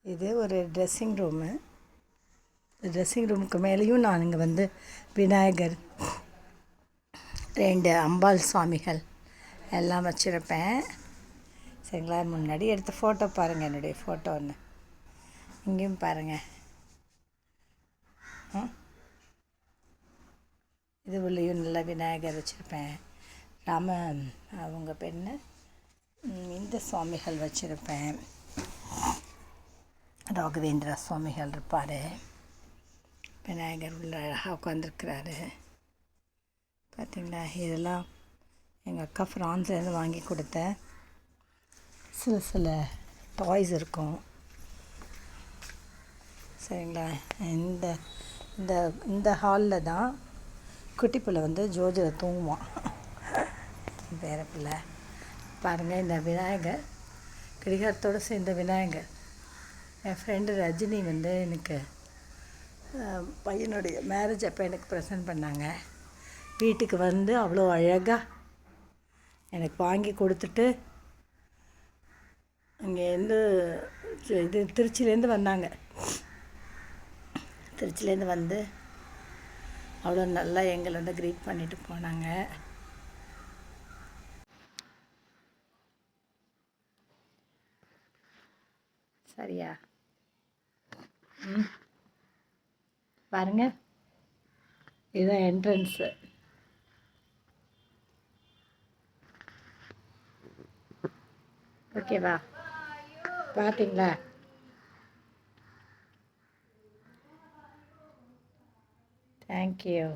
இது ஒரு dressing room. Dressing ரூமுக்கு மேலேயும் நான் இங்கே வந்து விநாயகர், 2 அம்பாள் சுவாமிகள் எல்லாம் வச்சுருப்பேன். சரிங்களா? முன்னாடி எடுத்த ஃபோட்டோ பாருங்கள், என்னுடைய ஃபோட்டோ ஒன்று. இங்கேயும் பாருங்கள். இது உள்ளேயும் நல்லா விநாயகர் வச்சுருப்பேன். அவங்க பெண்ணு இந்த சுவாமிகள் வச்சுருப்பேன். ராகவேந்திர சுவாமிகள் இருப்பார். விநாயகர் உள்ள அழகாக உட்காந்துருக்கிறாரு. பார்த்திங்களா? இதெல்லாம் எங்கள் அக்கா ஃப்ரான்ஸ்லேருந்து வாங்கி கொடுத்த சில டாய்ஸ் இருக்கும். சரிங்களா? இந்த இந்த இந்த ஹாலில் தான் குட்டி பிள்ளை வந்து ஜோஜில் தூங்குவான். வேறு பிள்ளை பாருங்கள். இந்த விநாயகர் கடிகாரத்தோடு சேர்ந்த விநாயகர் என் ஃப்ரெண்டு ரஜினி வந்து எனக்கு பையனுடைய மேரேஜ் அப்போ எனக்கு ப்ரெசன்ட் பண்ணாங்க. வீட்டுக்கு வந்து அவ்வளோ அழகாக எனக்கு வாங்கி கொடுத்துட்டு, இங்கேருந்து இது திருச்சியிலேருந்து வந்தாங்க. திருச்சியிலேருந்து வந்து அவ்வளோ நல்லா எங்களை வந்து க்ரீட் பண்ணிட்டு போனாங்க. சரியா? பாருங்கள், இதுதான் என்ட்ரன்ஸு. ஓகேவா? பார்த்தீங்களா? தேங்க்யூ.